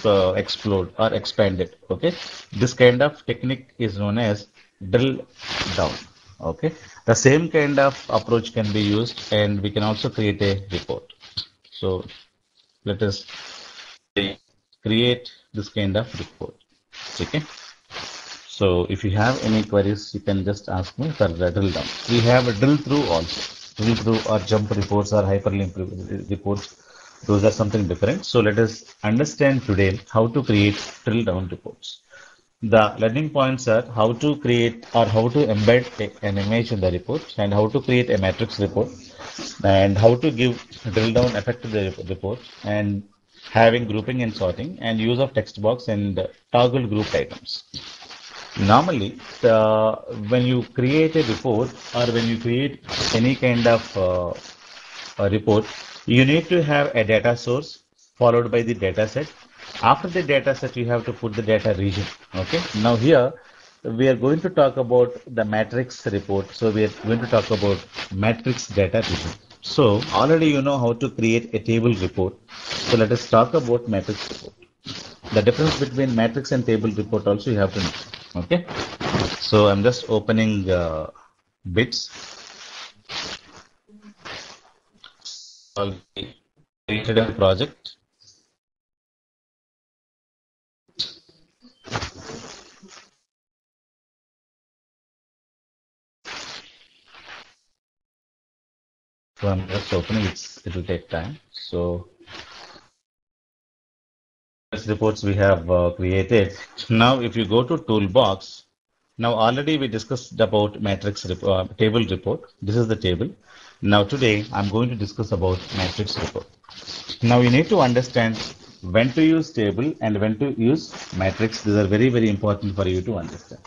of explode or expand it. Okay, this kind of technique is known as drill down. Okay, the same kind of approach can be used, and we can also create a report. So let us create this kind of report. Okay. So if you have any queries, you can just ask me for the drill down. We have a drill through also. Drill through or jump reports or hyperlink reports. Those are something different. So let us understand today how to create drill down reports. The learning points are how to create or how to embed an image in the report and how to create a matrix report and how to give drill down effect to the report and having grouping and sorting and use of text box and toggle grouped items. Normally, when you create a report or when you create any kind of a report, you need to have a data source followed by the data set. After the data set, you have to put the data region. Okay. Now here we are going to talk about the matrix report. So we are going to talk about matrix data region. So already you know how to create a table report. So let us talk about matrix report. The difference between matrix and table report also you have to know. Okay. So I'm just opening bits. Already created a project. So I'm just opening it will take time. So this reports we have created. Now if you go to toolbox, now already we discussed about matrix table report. This is the table. Now today I'm going to discuss about matrix report. Now you need to understand when to use table and when to use matrix. These are very, very important for you to understand.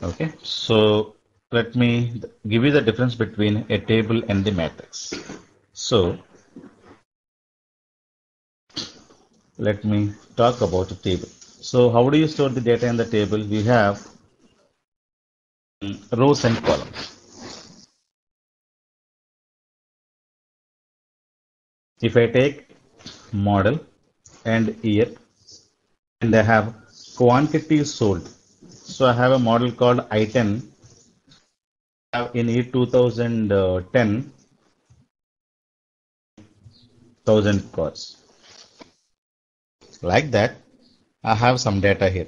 Okay, so let me give you the difference between a table and the matrix. So let me talk about a table. So how do you store the data in the table? We have rows and columns. If I take model and year and I have quantity sold. So I have a model called I10 in year 2010, 1000 cars. Like that, I have some data here.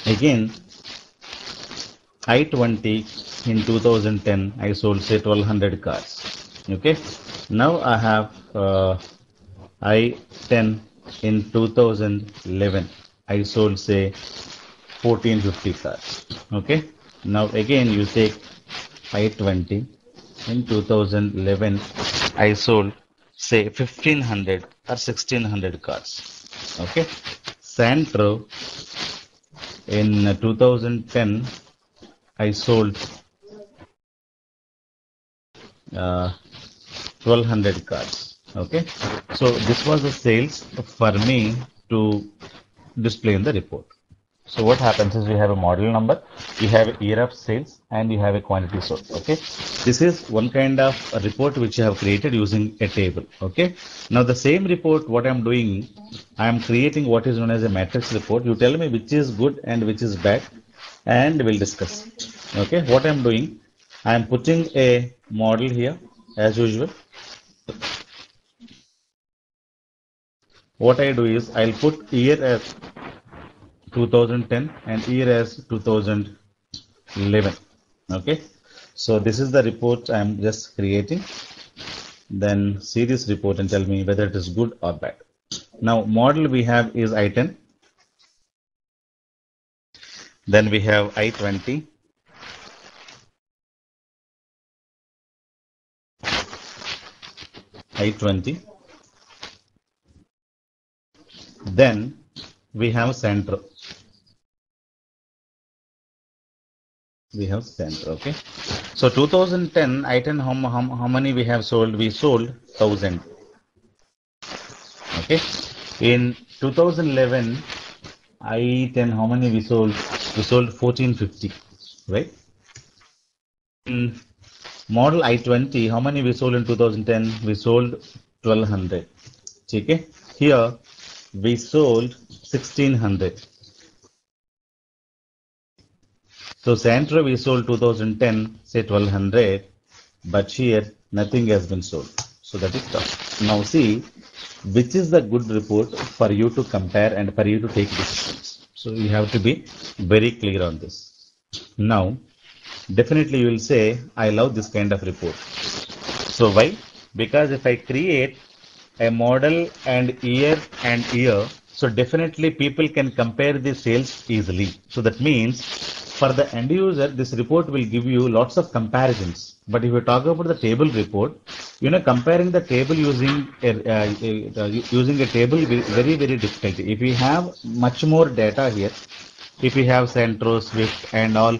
Again, I20 in 2010, I sold say 1200 cars. Okay. Now I have I10 in 2011, I sold say 1450 cars. Okay. Now again you take I20 in 2011, I sold say 1500 or 1600 cars. Okay. Santro in 2010, I sold 1200 cars. Okay. So this was the sales for me to display in the report. So what happens is we have a model number, you have a year of sales, and you have a quantity sold. Okay. This is one kind of a report which you have created using a table. Okay. Now the same report, what I'm doing, I am creating what is known as a matrix report. You tell me which is good and which is bad, and we'll discuss. Okay. What I'm doing, I am putting a model here as usual. What I do is I'll put year as 2010 and year as 2011. Okay. So this is the report I'm just creating. Then see this report and tell me whether it is good or bad. Now model we have is I10. Then we have I20. I20. Then we have Centro. We have Centro. Okay. So 2010 I-10, how many we have sold? We sold 1000. Okay. In 2011 I-10, how many we sold? We sold 1450. Right. In model I-20, how many we sold in 2010? We sold 1200. Okay. Here we sold 1600. So Santro we sold 2010, say 1200, but here nothing has been sold. So that is tough. Now see, which is the good report for you to compare and for you to take decisions. So you have to be very clear on this. Now, definitely you will say, I love this kind of report. So why? Because if I create a model and year, so definitely people can compare the sales easily. So that means for the end user, this report will give you lots of comparisons. But if you talk about the table report, comparing the table using a table is very, very difficult. If we have much more data here, if we have Centro, Swift, and all,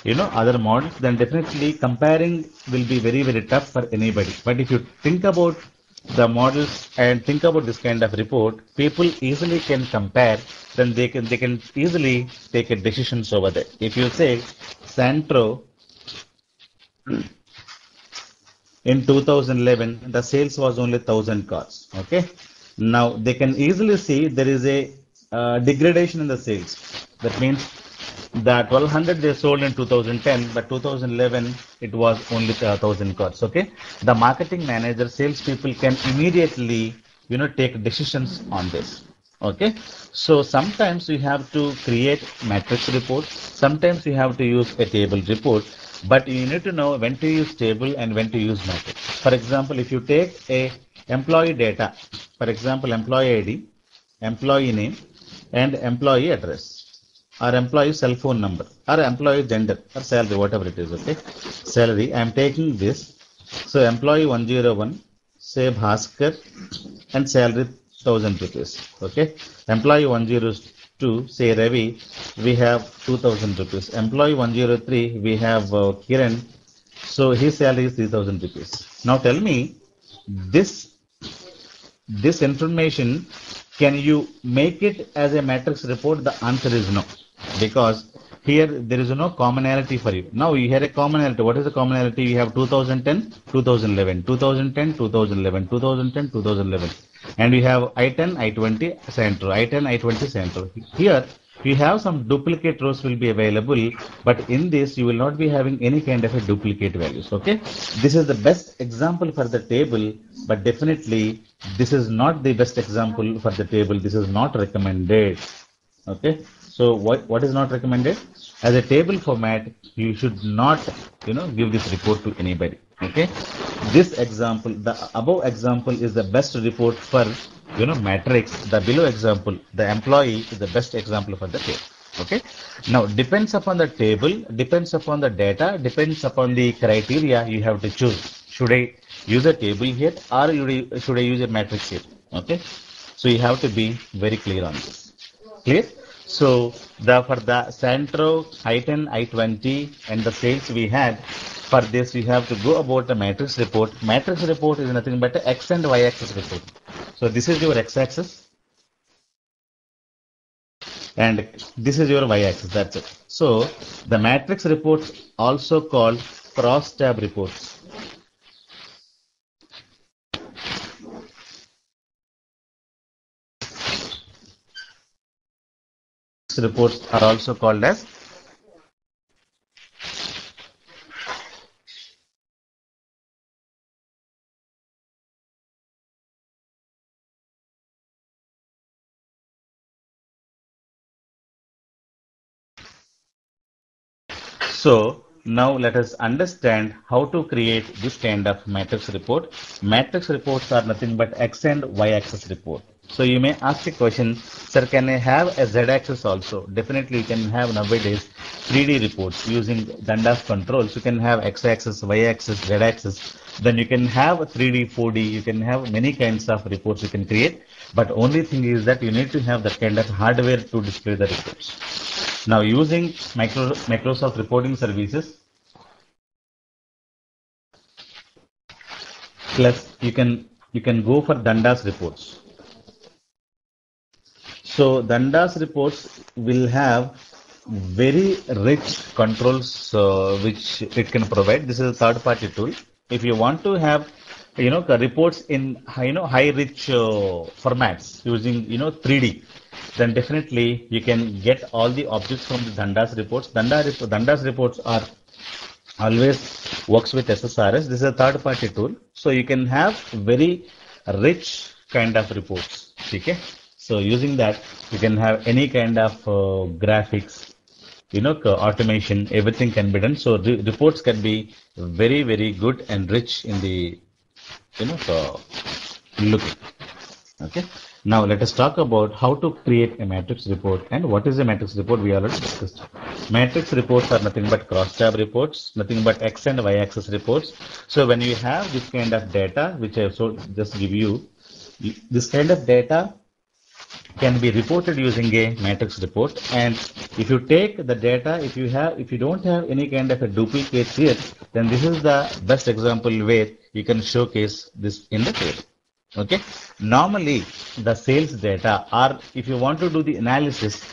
other models, then definitely comparing will be very, very tough for anybody. But if you think about the models and think about this kind of report, people easily can compare, then they can easily take a decisions over there. If you say Centro in 2011, the sales was only 1000 cars. Okay. Now they can easily see there is a degradation in the sales. That means the 1200 they sold in 2010, but 2011 it was only 1000 cars. Okay. The marketing manager, salespeople can immediately, take decisions on this. Okay. So sometimes we have to create matrix reports. Sometimes we have to use a table report. But you need to know when to use table and when to use matrix. For example, if you take a employee data, for example, employee ID, employee name, and employee address, or employee cell phone number, or employee gender, or salary, whatever it is, okay? Salary, I am taking this. So employee 101, say Bhaskar, and salary 1000 rupees, okay? Employee 102, say Ravi, we have 2000 rupees. Employee 103, we have Kiran, so his salary is 3000 rupees. Now tell me, this this information, can you make it as a matrix report? The answer is no, because here there is no commonality for you. Now you have a commonality. What is the commonality? You have 2010, 2011, 2010, 2011, 2010, 2011, and we have I-10, I-20 Centro, I-10, I-20 Centro. Here you have some duplicate rows will be available, but in this you will not be having any kind of a duplicate values. Okay, this is the best example for the table, but definitely this is not the best example for the table. This is not recommended. Okay, so what is not recommended? As a table format, you should not, give this report to anybody. Okay, this example, the above example is the best report for, matrix. The below example, the employee is the best example for the table. Okay, now depends upon the table, depends upon the data, depends upon the criteria you have to choose. Should I use a table here, or should I use a matrix here? Okay, so you have to be very clear on this. Clear? So for the Centro, I-10, I-20, and the sales we had, for this we have to go about the matrix report. Matrix report is nothing but a X and Y axis report. So this is your X axis, and this is your Y axis. That's it. So the matrix reports also called cross tab reports. Reports are also called as so. Now let us understand how to create this kind of matrix report. Matrix reports are nothing but X and Y axis report. So you may ask a question, sir, can I have a Z axis also? Definitely you can have nowadays 3D reports using Dundas controls. You can have X axis, Y axis, Z axis. Then you can have 3D, 4D. You can have many kinds of reports you can create. But only thing is that you need to have that kind of hardware to display the reports. Now using Microsoft reporting services, plus you can go for Dundas reports. So Dundas reports will have very rich controls which it can provide. This is a third-party tool. If you want to have, the reports in high rich formats using 3D, then definitely you can get all the objects from the Dundas reports. Dundas reports are always works with SSRS. This is a third-party tool, so you can have very rich kind of reports. Okay, so using that you can have any kind of graphics, automation, everything can be done. So reports can be very, very good and rich in the looking. Okay. Now let us talk about how to create a matrix report and what is a matrix report we already discussed. Matrix reports are nothing but cross-tab reports, nothing but X and Y axis reports. So when you have this kind of data, which I also just give you, this kind of data can be reported using a matrix report. And if you take the data, if you don't have any kind of a duplicate here, then this is the best example where you can showcase this in the table. Okay. Normally, the sales data, or if you want to do the analysis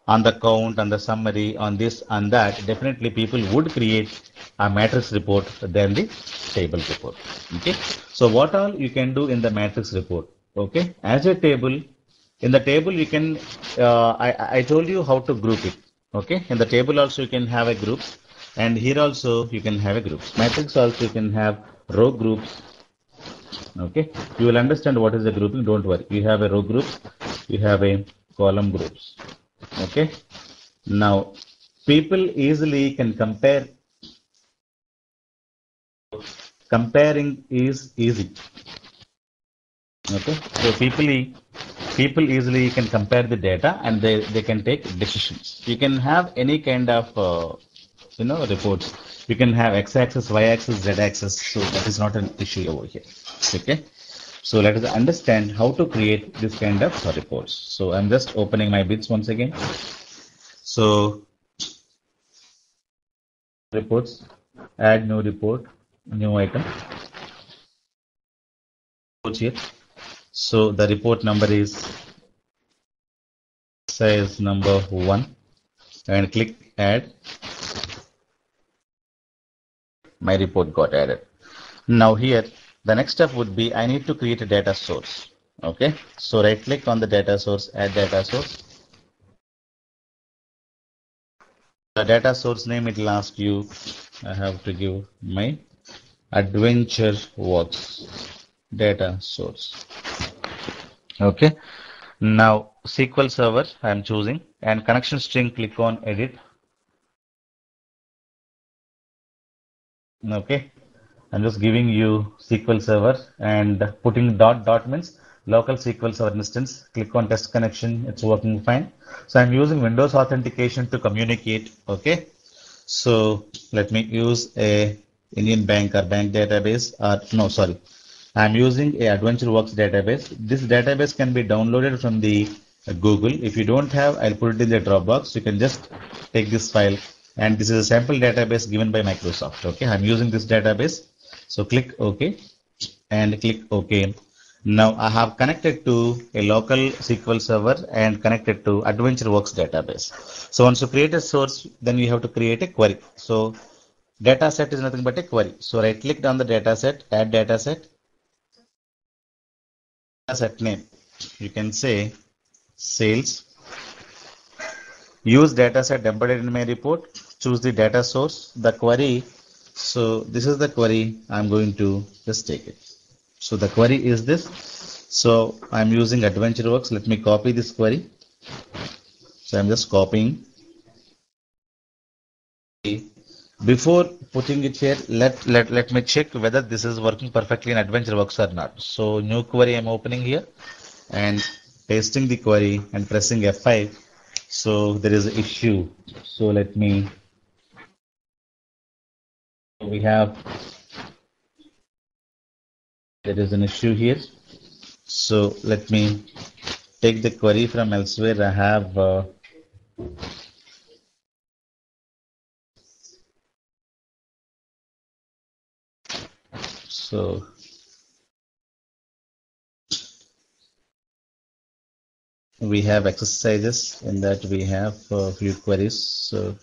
on the count, on the summary, on this, on that, definitely people would create a matrix report than the table report. Okay. So what all you can do in the matrix report? Okay. As a table, in the table you can, I told you how to group it. Okay. In the table also you can have a groups, and here also you can have a groups. Matrix also you can have row groups. Okay, you will understand what is the grouping. Don't worry. You have a row groups, you have a column groups. Okay, now people easily can compare. Comparing is easy. Okay, so people easily can compare the data and they can take decisions. You can have any kind of reports. You can have x-axis, y-axis, z-axis. So that is not an issue over here. Okay. So let us understand how to create this kind of reports. So I'm just opening my bits once again. So reports, add new report, new item. Reports here. So the report number is size number 1 and click add. My report got added. Now here, the next step would be I need to create a data source. Okay. So right click on the data source, add data source. The data source name it will ask you. I have to give my Adventure Works data source. Okay. Now SQL Server I am choosing, and connection string, click on edit. Okay. I'm just giving you SQL Server and putting dot means local SQL Server instance. Click on test connection. It's working fine. So I'm using Windows authentication to communicate. Okay. So let me use a Indian bank or bank database, or no, sorry. I'm using a AdventureWorks database. This database can be downloaded from the Google. If you don't have, I'll put it in the Dropbox. You can just take this file, and this is a sample database given by Microsoft. Okay, I'm using this database. So click OK and click OK. Now I have connected to a local SQL server and connected to AdventureWorks database. So once you create a source, then you have to create a query. So data set is nothing but a query. So right click on the data set, add data set. Set name, you can say sales. Use data set embedded in my report. Choose the data source, the query. So this is the query. I'm going to just take it. So the query is this. So I'm using AdventureWorks. Let me copy this query. So I'm just copying. Before putting it here, let me check whether this is working perfectly in AdventureWorks or not. So new query I'm opening here and pasting the query and pressing F5. So there is an issue. So let me, there is an issue here. So let me take the query from elsewhere. I have so we have exercises in that we have a few queries. So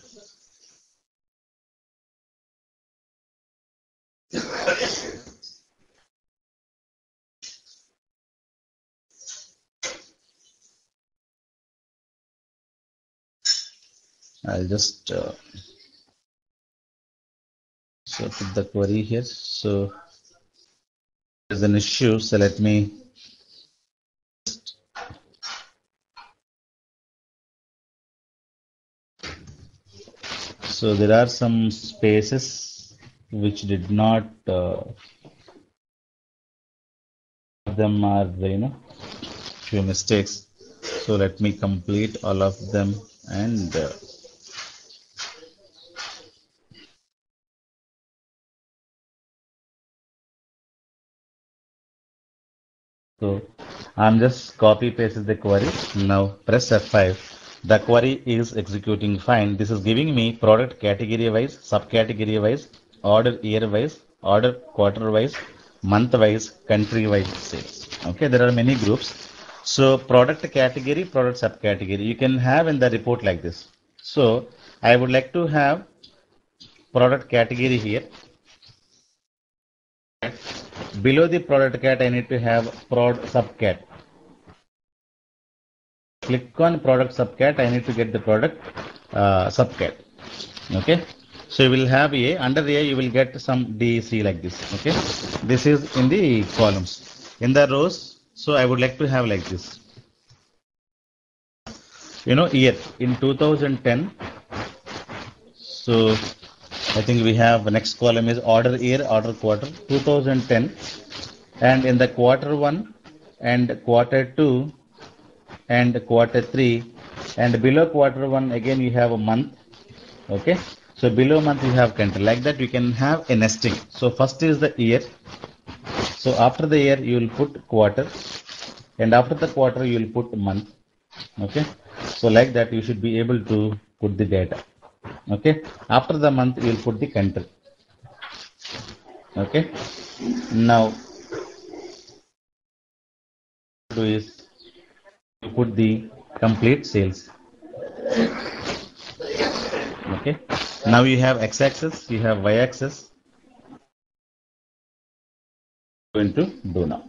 I'll just so put the query here. So there's an issue. So let me. So there are some spaces which did not. Them are few mistakes. So let me complete all of them and. So I'm just copy pasted the query. Now press F5. The query is executing fine. This is giving me product category wise, subcategory wise, order year wise, order quarter wise, month wise, country wise sales. Okay, there are many groups. So product category, product subcategory, you can have in the report like this. So I would like to have product category here. Below the product cat, I need to have prod subcat. Click on product subcat. I need to get the product subcat. Okay. So you will have A. Under A, you will get some D, C like this. Okay. This is in the columns. In the rows, so I would like to have like this. Year in 2010. So I think we have next column is order year, order quarter 2010. And in the quarter 1 and quarter 2 and quarter 3 and below quarter 1 again you have a month. Okay, so below month you have country. Like that you can have a nesting. So first is the year. So after the year you will put quarter, and after the quarter you will put month. Okay, so like that you should be able to put the data. Okay, after the month you will put the country. Okay, now do is you put the complete sales. Okay, now you have x-axis, you have y-axis. Going to do now.